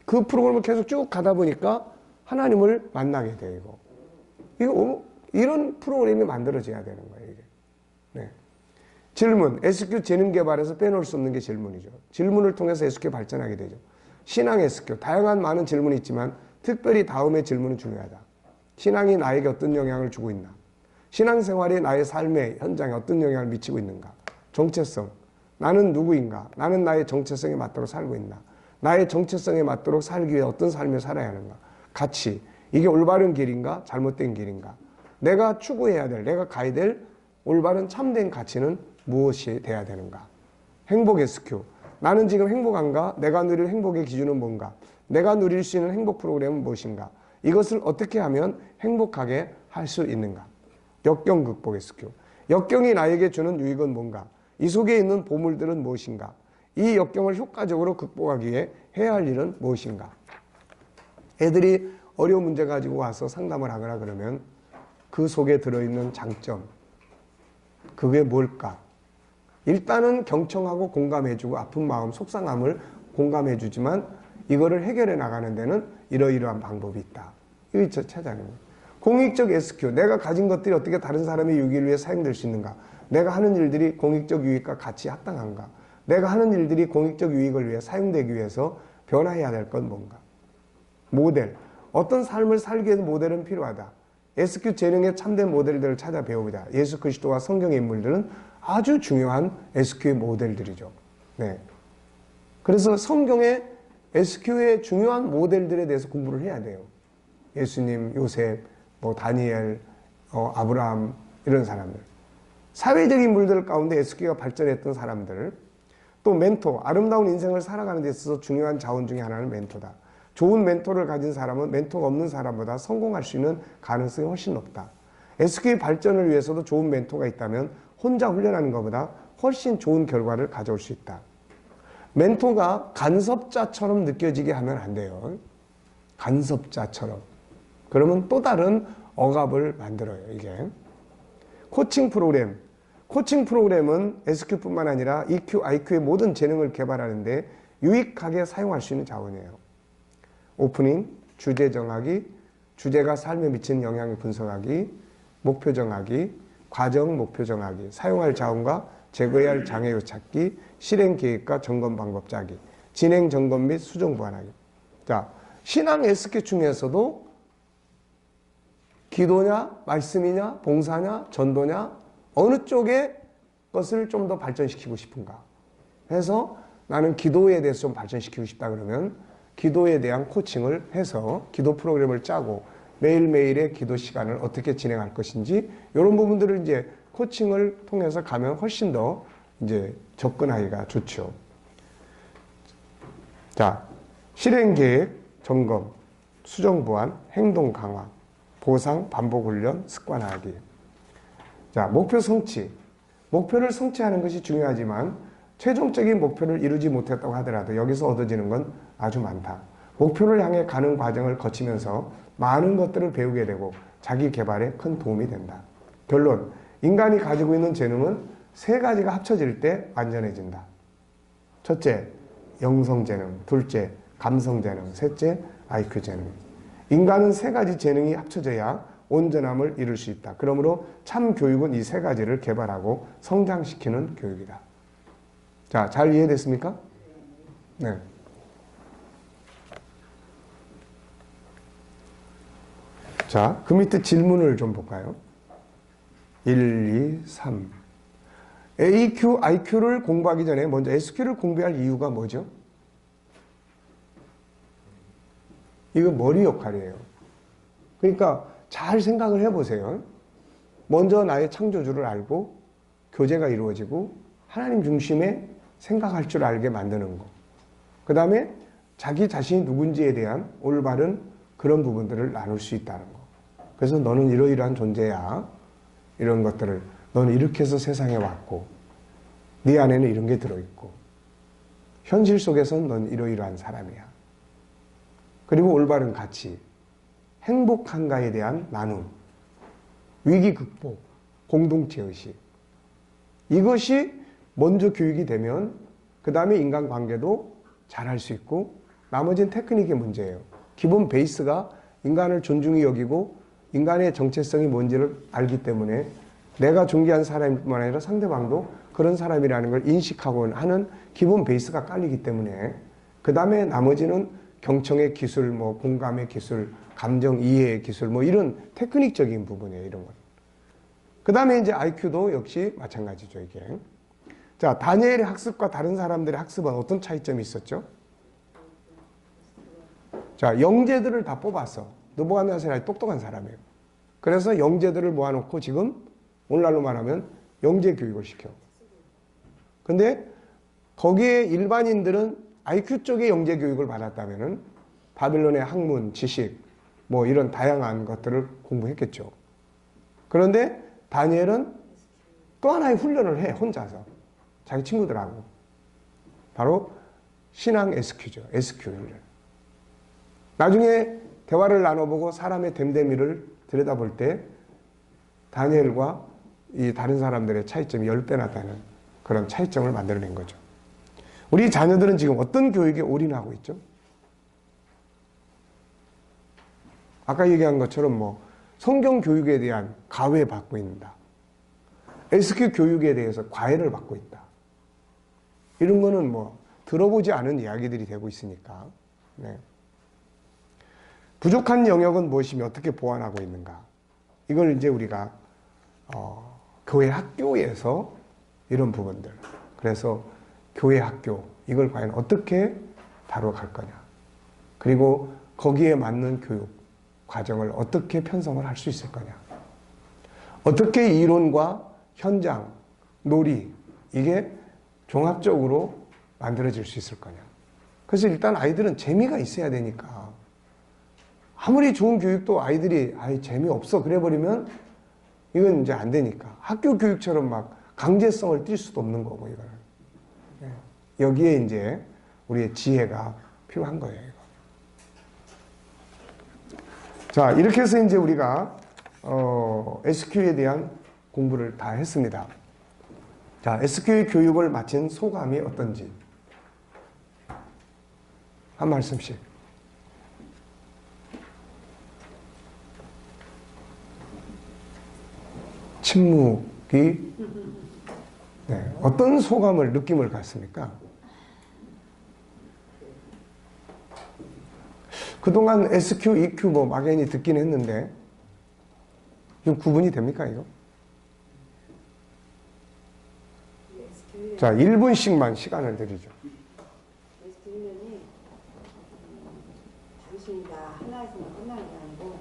그 프로그램을 계속 쭉 가다 보니까 하나님을 만나게 되고, 이런 프로그램이 만들어져야 되는 거예요, 이게. 네. 질문, SQ 재능 개발에서 빼놓을 수 없는 게 질문이죠. 질문을 통해서 SQ 발전하게 되죠. 신앙 SQ, 다양한 많은 질문이 있지만 특별히 다음의 질문은 중요하다. 신앙이 나에게 어떤 영향을 주고 있나? 신앙생활이 나의 삶의 현장에 어떤 영향을 미치고 있는가? 정체성, 나는 누구인가? 나는 나의 정체성에 맞도록 살고 있나? 나의 정체성에 맞도록 살기 위해 어떤 삶을 살아야 하는가? 가치, 이게 올바른 길인가? 잘못된 길인가? 내가 추구해야 될, 내가 가야 될 올바른 참된 가치는 무엇이 돼야 되는가? 행복 SQ, 나는 지금 행복한가? 내가 누릴 행복의 기준은 뭔가? 내가 누릴 수 있는 행복 프로그램은 무엇인가? 이것을 어떻게 하면 행복하게 할 수 있는가? 역경 극복 SQ, 역경이 나에게 주는 유익은 뭔가? 이 속에 있는 보물들은 무엇인가? 이 역경을 효과적으로 극복하기 위해 해야 할 일은 무엇인가? 애들이 어려운 문제 가지고 와서 상담을 하거나 그러면 그 속에 들어있는 장점, 그게 뭘까? 일단은 경청하고 공감해주고 아픈 마음, 속상함을 공감해주지만 이거를 해결해 나가는 데는 이러이러한 방법이 있다. 이거 찾아내는 거예요. 공익적 SQ, 내가 가진 것들이 어떻게 다른 사람의 유익을 위해 사용될 수 있는가? 내가 하는 일들이 공익적 유익과 같이 합당한가? 내가 하는 일들이 공익적 유익을 위해 사용되기 위해서 변화해야 될 건 뭔가? 모델, 어떤 삶을 살기 위해서 모델은 필요하다. SQ 재능의 참된 모델들을 찾아 배우자. 예수 그리스도와 성경의 인물들은 아주 중요한 SQ의 모델들이죠. 네. 그래서 성경의 SQ의 중요한 모델들에 대해서 공부를 해야 돼요. 예수님, 요셉, 다니엘, 아브라함, 이런 사람들. 사회적 인물들 가운데 SQ가 발전했던 사람들. 또 멘토, 아름다운 인생을 살아가는 데 있어서 중요한 자원 중에 하나는 멘토다. 좋은 멘토를 가진 사람은 멘토가 없는 사람보다 성공할 수 있는 가능성이 훨씬 높다. SQ의 발전을 위해서도 좋은 멘토가 있다면 혼자 훈련하는 것보다 훨씬 좋은 결과를 가져올 수 있다. 멘토가 간섭자처럼 느껴지게 하면 안 돼요. 간섭자처럼. 그러면 또 다른 억압을 만들어요, 이게. 코칭 프로그램. 코칭 프로그램은 SQ뿐만 아니라 EQ, IQ의 모든 재능을 개발하는데 유익하게 사용할 수 있는 자원이에요. 오프닝, 주제 정하기, 주제가 삶에 미치는 영향을 분석하기, 목표 정하기, 과정 목표 정하기, 사용할 자원과 제거해야 할 장애 찾기, 실행 계획과 점검 방법 짜기, 진행 점검 및 수정 보완하기. 자, 신앙 SQ 중에서도 기도냐, 말씀이냐, 봉사냐, 전도냐, 어느 쪽의 것을 좀 더 발전시키고 싶은가? 해서 나는 기도에 대해서 좀 발전시키고 싶다 그러면 기도에 대한 코칭을 해서 기도 프로그램을 짜고 매일매일의 기도 시간을 어떻게 진행할 것인지 이런 부분들을 이제 코칭을 통해서 가면 훨씬 더 이제 접근하기가 좋죠. 자, 실행 계획, 점검, 수정 보완, 행동 강화, 보상, 반복 훈련, 습관화하기. 자, 목표 성취. 목표를 성취하는 것이 중요하지만 최종적인 목표를 이루지 못했다고 하더라도 여기서 얻어지는 건 아주 많다. 목표를 향해 가는 과정을 거치면서 많은 것들을 배우게 되고 자기 개발에 큰 도움이 된다. 결론, 인간이 가지고 있는 재능은 세 가지가 합쳐질 때 완전해진다. 첫째, 영성 재능. 둘째, 감성 재능. 셋째, IQ 재능. 인간은 세 가지 재능이 합쳐져야 온전함을 이룰 수 있다. 그러므로 참 교육은 이 세 가지를 개발하고 성장시키는 교육이다. 자, 잘 이해됐습니까? 네. 자, 그 밑에 질문을 좀 볼까요? 1, 2, 3. AQ, IQ를 공부하기 전에 먼저 SQ를 공부할 이유가 뭐죠? 이거 머리 역할이에요. 그러니까 잘 생각을 해보세요. 먼저 나의 창조주를 알고 교제가 이루어지고 하나님 중심의 생각할 줄 알게 만드는 거. 그 다음에 자기 자신이 누군지에 대한 올바른 그런 부분들을 나눌 수 있다는 거. 그래서 너는 이러이러한 존재야. 이런 것들을 너는 이렇게 해서 세상에 왔고 네 안에는 이런 게 들어있고 현실 속에서는 넌 이러이러한 사람이야. 그리고 올바른 가치, 행복한가에 대한 나눔, 위기 극복, 공동체의식. 이것이 먼저 교육이 되면 그 다음에 인간관계도 잘할 수 있고 나머지는 테크닉의 문제예요. 기본 베이스가 인간을 존중히 여기고 인간의 정체성이 뭔지를 알기 때문에 내가 존귀한 사람뿐만 아니라 상대방도 그런 사람이라는 걸 인식하고 하는 기본 베이스가 깔리기 때문에 그 다음에 나머지는 경청의 기술, 뭐 공감의 기술, 감정 이해의 기술, 뭐 이런 테크닉적인 부분이에요. 이런 건. 그 다음에 이제 IQ도 역시 마찬가지죠. 이게. 자, 다니엘의 학습과 다른 사람들의 학습은 어떤 차이점이 있었죠? 자, 영재들을 다 뽑았어. 느부갓네살이 똑똑한 사람이에요. 그래서 영재들을 모아놓고 지금 오늘날로 말하면 영재 교육을 시켜. 근데 거기에 일반인들은 IQ 쪽의 영재 교육을 받았다면은 바빌론의 학문, 지식, 뭐 이런 다양한 것들을 공부했겠죠. 그런데 다니엘은 또 하나의 훈련을 해, 혼자서. 자기 친구들하고. 바로 신앙 SQ죠. SQ 훈련. 나중에 대화를 나눠보고 사람의 됨됨이를 들여다볼 때 다니엘과 이 다른 사람들의 차이점이 10배나 되는 그런 차이점을 만들어낸 거죠. 우리 자녀들은 지금 어떤 교육에 올인하고 있죠? 아까 얘기한 것처럼 뭐 성경 교육에 대한 가외 받고 있다. SQ 교육에 대해서 과외를 받고 있다. 이런 거는 뭐 들어보지 않은 이야기들이 되고 있으니까. 네. 부족한 영역은 무엇이며 어떻게 보완하고 있는가? 이걸 이제 우리가 교회 학교에서 이런 부분들. 그래서 교회 학교 이걸 과연 어떻게 다뤄갈 거냐? 그리고 거기에 맞는 교육 과정을 어떻게 편성을 할 수 있을 거냐? 어떻게 이론과 현장, 놀이 이게 종합적으로 만들어질 수 있을 거냐? 그래서 일단 아이들은 재미가 있어야 되니까 아무리 좋은 교육도 아이들이 재미없어 그래버리면 이건 이제 안 되니까 학교 교육처럼 막 강제성을 띌 수도 없는 거고 이거는. 네. 여기에 이제 우리의 지혜가 필요한 거예요. 이거. 자, 이렇게 해서 이제 우리가 SQ에 대한 공부를 다 했습니다. 자, SQ 교육을 마친 소감이 어떤지 한 말씀씩. 침묵이 네, 어떤 소감을 느낌을 갖습니까? 그동안 SQ, EQ 뭐 막연히 듣긴 했는데 좀 구분이 됩니까 이거? SQ에 자, 1분씩만 시간을 드리죠. 들으면이 당신이 다 하나에서만 끝나는 게 아니고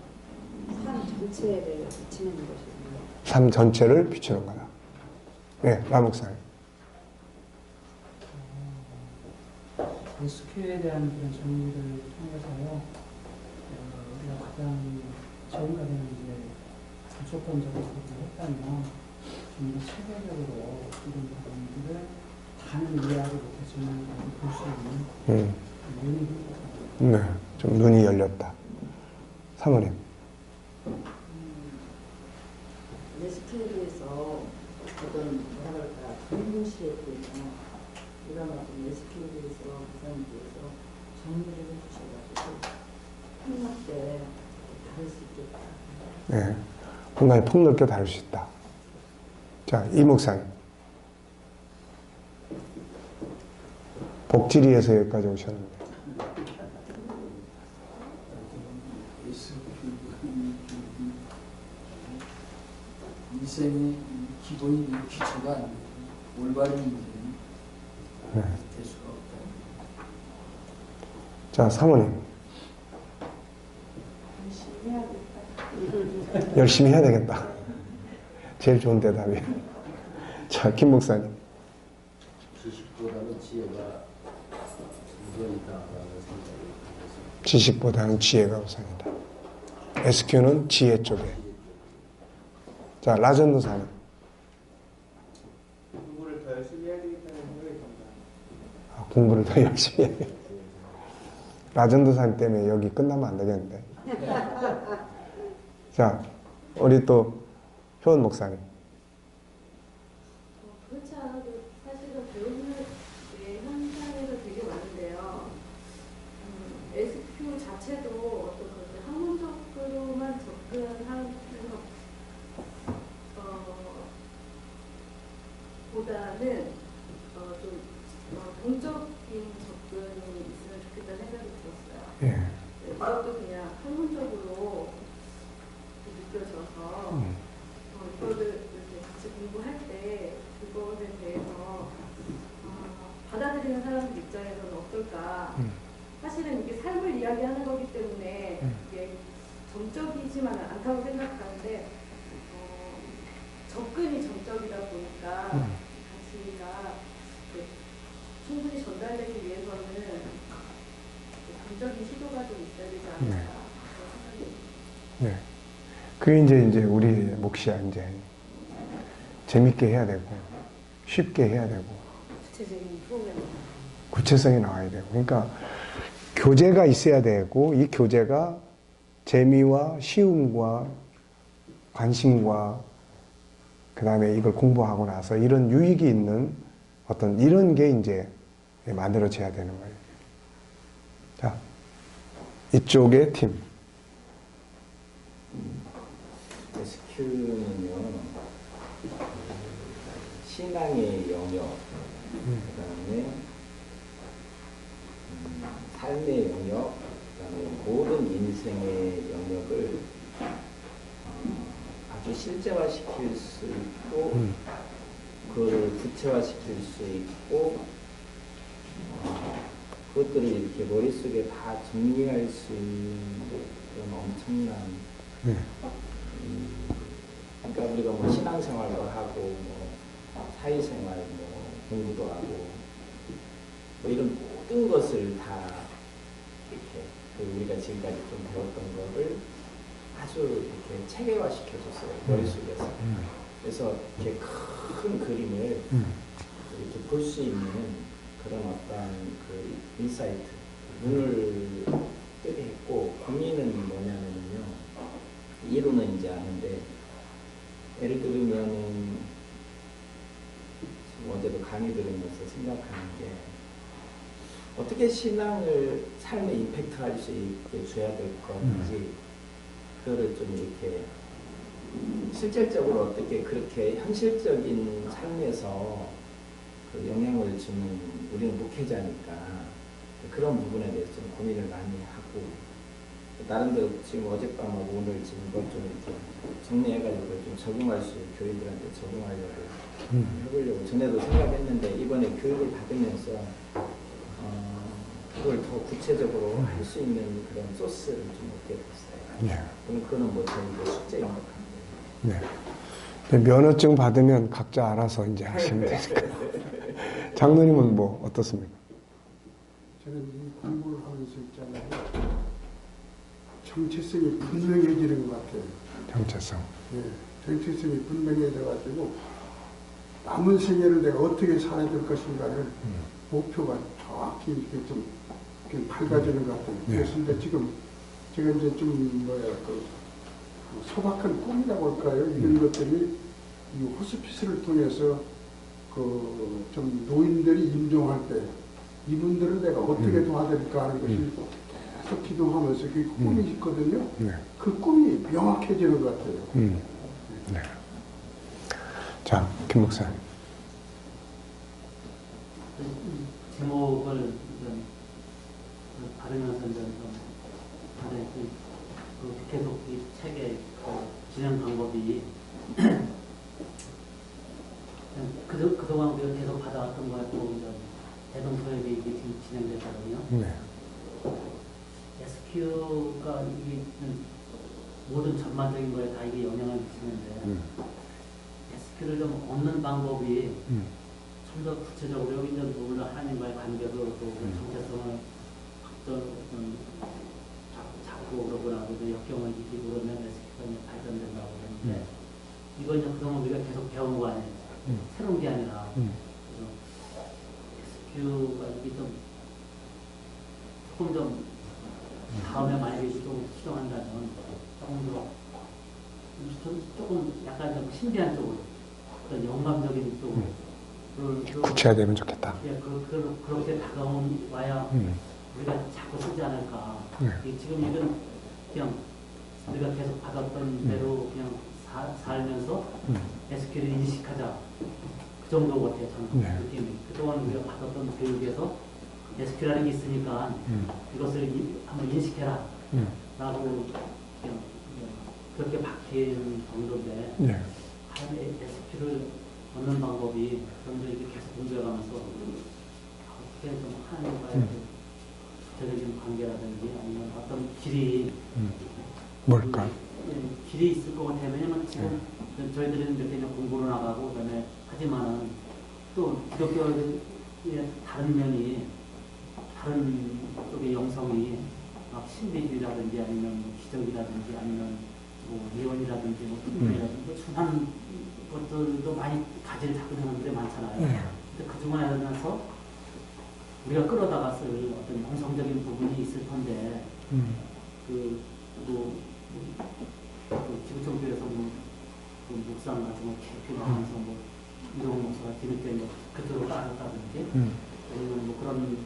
삶 전체를 비치는 것이거든요. 삶 전체를 비추는 거다. 네, 라목사님. SQ에 대한 그런 정리를 통해서요, 우리가 가장 지금까지는 이제 조건적으로 했다면 좀 더 체계적으로 이런 부분들을 다는 이해하지 못했지만 볼 수 있는 눈이 네, 좀 눈이 열렸다. 사모님. SQ에서 어떤 뭐라 그럴까 불무시했거든요. 이런 어떤 SQ에 대해서 부산에 대해서 정리를 해주셔가지고 폭넓게 다룰 수 있겠다. 네, 공간이 폭넓게 다룰 수 있다. 자, 이 목사님. 복지리에서 여기까지 오셨는데. 인생의 기본이 기초가 아니고 올바른 인생이 될 수가 없다. 자, 사모님. 열심히 해야 되겠다. 제일 좋은 대답이. 자, 김 목사님. 지식보다는 지혜가 우선이다라는 생각이 들었습니다. 지식보다는 지혜가 우선이다. SQ는 지혜 쪽에. 자, 라전도사님. 공부를 더 열심히 해야 되겠다는 생각이 듭니다. 공부를 더 열심히 해야 돼. 라전도사님 때문에 여기 끝나면 안 되겠는데. 자, 우리 또 효원 목사님. 그렇지 않아도 사실은 배우는 현장에서 되게 많은데요. SQ 자체도 어떤 그렇게 학문적으로만 접근하는 보다는 좀 동적인 접근이 있으면 좋겠다는 생각이 들었어요. 예. 이것도 그냥 학문적으로 느껴져서 이거를 이렇게 같이 공부할 때 그것에 대해서 받아들이는 사람들 입장에서는 어떨까. 사실은 이게 삶을 이야기하는 거기 때문에 이게 정적이지만 않다고 생각하는데 접근이 정적이다 보니까 가치가 충분히 전달되기 위해서는 정적인 시도가 좀 있어야 되지 않을까 그런 생각이 네. 그게 이제 우리 몫이야, 이제. 재밌게 해야 되고, 쉽게 해야 되고, 구체적인 프로그램. 구체성이 나와야 되고. 그러니까, 교재가 있어야 되고, 이 교재가 재미와 쉬움과 관심과, 그 다음에 이걸 공부하고 나서 이런 유익이 있는 어떤 이런 게 이제 만들어져야 되는 거예요. 자, 이쪽의 팀. SQ는요, 신앙의 영역, 그 다음에 삶의 영역, 그 다음에 모든 인생의 영역을 아주 실제화시킬 수 있고, 그걸 구체화시킬 수 있고, 그것들을 이렇게 머릿속에 다 정리할 수 있는 그런 엄청난 그러니까 우리가 뭐 신앙생활도 하고 뭐 사회생활 뭐 공부도 하고 뭐 이런 모든 것을 다 이렇게 우리가 지금까지 좀 배웠던 거를 아주 이렇게 체계화시켜줬어요 머릿속에서. 그래서 이렇게 큰 그림을 이렇게 볼 수 있는 그런 어떤 그 인사이트 눈을 뜨게 했고 고민은 뭐냐면요. 이론은 이제 아는데 예를 들면은 어제도 강의 들으면서 생각하는 게 어떻게 신앙을 삶에 임팩트 할 수 있게 줘야 될 건지 그거를 좀 이렇게 실질적으로 어떻게 그렇게 현실적인 삶에서 그 영향을 주는 우리는 목회자니까 그런 부분에 대해서 좀 고민을 많이 하고 나름대로 지금 어젯밤하고 오늘 지금 이걸 좀 이렇게 정리해가지고 좀 적용할 수 교인들한테 적용하려고 해보려고 전에도 생각했는데 이번에 교육을 받으면서 그걸 더 구체적으로 할 수 있는 그런 소스를 좀 얻게 됐어요. 네. 그럼 그거는 뭐 저희 숙제인 것 같아요. 네. 면허증 받으면 각자 알아서 이제 하시면 되니까. 장로님은 뭐 어떻습니까? 저는 이 공부를 하면서 있잖아요. 정체성이 분명해지는 것 같아요. 정체성. 예, 정체성이 분명해져가지고 남은 생애를 내가 어떻게 살아야 될 것인가를 목표가 정확히 이렇게 좀 이렇게 밝아지는 것 같아요. 네. 그래서 근데 지금 제가 이제 좀 소박한 꿈이라고 할까요? 이런 것들이 이 호스피스를 통해서 그 좀 노인들이 임종할 때 이분들을 내가 어떻게 도와드릴까 하는 것이 계속 기도하면서 그 꿈이 있거든요. 네. 그 꿈이 명확해지는 것 같아요. 네. 자, 김 목사님. 제목을 받으면서 이제 계속 이 책의 진행 방법이 그동안 우리가 계속 받아왔던 거에 또 대동소협이 이게 지금 진행됐거든요. 네. SQ가 이게 모든 전반적인 거에 다 이게 영향을 미치는데 SQ를 좀 얻는 방법이 좀 더 구체적으로 여기 이제 우리가 하나님과의 관계도 또 정체성을 잡고 그러거나 역경을 이기고 그러면 SQ가 이제 발전된다고 그러는데 이거 이제 그동안 우리가 계속 배운 거 아니에요. 새로운 게 아니라 SQ가 이게 좀 조금 좀 다음에 만약에 좀 수정한다면 조금 약간 좀 신비한 쪽으로 그런 영감적인 쪽으로 구체화되면 좋겠다. 예, 그렇게 다가와야 우리가 자꾸 쓰지 않을까. 지금 이건 그냥 우리가 계속 받았던 대로 그냥 살면서 SQ를 인식하자. 그 정도 같아요. 저는 느낌이. 그동안 우리가 받았던 교육에서 SQ라는 게 있으니까 이것을 한번 인식해라. 라고 그냥 그렇게 바뀐 정도인데 과연 SQ를 얻는 방법이 점점 이렇게 계속 공부해가면서 어떻게 좀 하나님과의 구체적인 관계라든지 아니면 어떤 길이 뭘까? 길이 있을 것 같아요. 왜냐면 지금 저희들은 이렇게 공부를 나가고 그다음에 하지만은 또 기독교의 다른 면이 다른 쪽의 영성이 막 신비주의라든지 아니면 뭐 기적이라든지 아니면 뭐 예언이라든지 뭐 특별이라든지 순한 것들도 많이 가지를 잡고 있는 분들이 많잖아요. 근데 그 중간에서 우리가 끌어다갔을 어떤 영성적인 부분이 있을 건데 지구촌교회에서 묵상 같은 거 개표하면서 이동훈 목사가 뒤늦게 그쪽으로 빠졌다든지 아니면 그런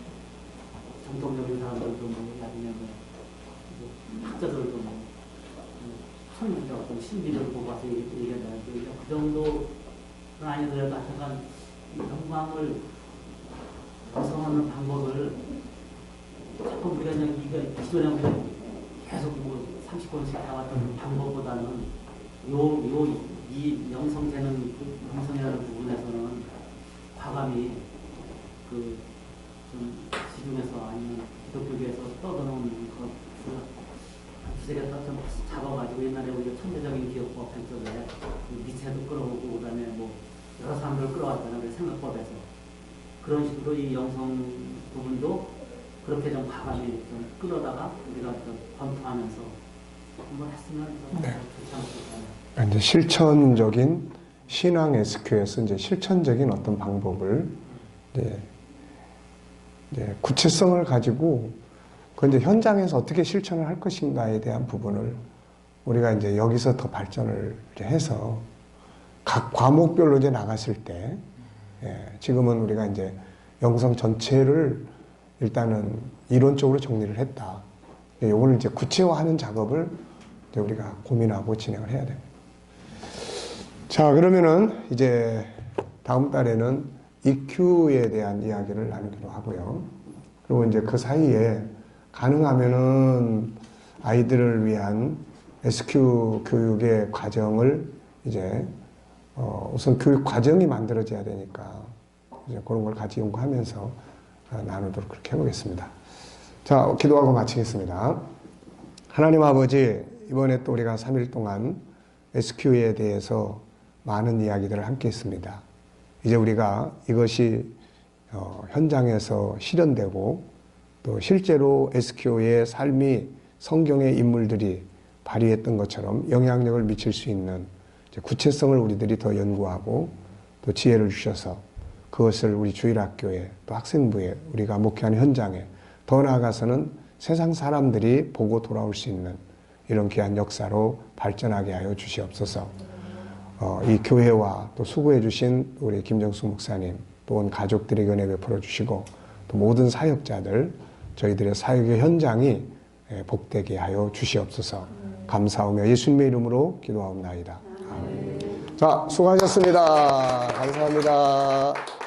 정통적인 사람들도 아니면 학자들도 천문적 어떤 신비를 보고 와서 얘기한다든지 그 정도는 아니더라도 하여간 이 영광을 구성하는 방법을 자꾸 우리가 기존에 우리가 계속 30권씩 해왔던 방법보다는 이 영성되는 영성이라는 부분에서는 과감히 좀 지중에서 아니면 기독교계에서 떠드는 두세 개 좀 잡아가지고 옛날에 우리가 천재적인 기업법 쪽에 미체도 끌어오고 그다음에 여러 사람들을 끌어왔잖아요. 우리 생각법에서 그런 식으로 이 영성 부분도 그렇게 좀 과감히 좀 끌어다가 우리가 좀 검토하면서 한번 했으면 좀 좋지 않을까요? 이제 실천적인 신앙 SQ에서 이제 실천적인 어떤 방법을 이제 구체성을 가지고 그 이제 현장에서 어떻게 실천을 할 것인가에 대한 부분을 우리가 이제 여기서 더 발전을 이제 해서 각 과목별로 이제 나갔을 때 지금은 우리가 이제 영성 전체를 일단은 이론적으로 정리를 했다. 요거를 이제 구체화하는 작업을 이제 우리가 고민하고 진행을 해야 됩니다. 자, 그러면은 이제 다음 달에는 EQ에 대한 이야기를 나누기로 하고요. 그리고 이제 그 사이에 가능하면은 아이들을 위한 SQ 교육의 과정을 이제 우선 교육 과정이 만들어져야 되니까 이제 그런 걸 같이 연구하면서 나누도록 그렇게 해보겠습니다. 자, 기도하고 마치겠습니다. 하나님 아버지, 이번에 또 우리가 3일 동안 SQ에 대해서 많은 이야기들을 함께 했습니다. 이제 우리가 이것이 현장에서 실현되고 또 실제로 SQ의 삶이 성경의 인물들이 발휘했던 것처럼 영향력을 미칠 수 있는 구체성을 우리들이 더 연구하고 또 지혜를 주셔서 그것을 우리 주일학교에 또 학생부에 우리가 목회하는 현장에 더 나아가서는 세상 사람들이 보고 돌아올 수 있는 이런 귀한 역사로 발전하게 하여 주시옵소서. 이 교회와 또 수고해 주신 우리 김정수 목사님 또 온 가족들에게 은혜 베풀어 주시고 또 모든 사역자들 저희들의 사역의 현장이 복되게 하여 주시옵소서. 감사하며 예수님의 이름으로 기도하옵나이다. 아멘. 자, 수고하셨습니다. 감사합니다.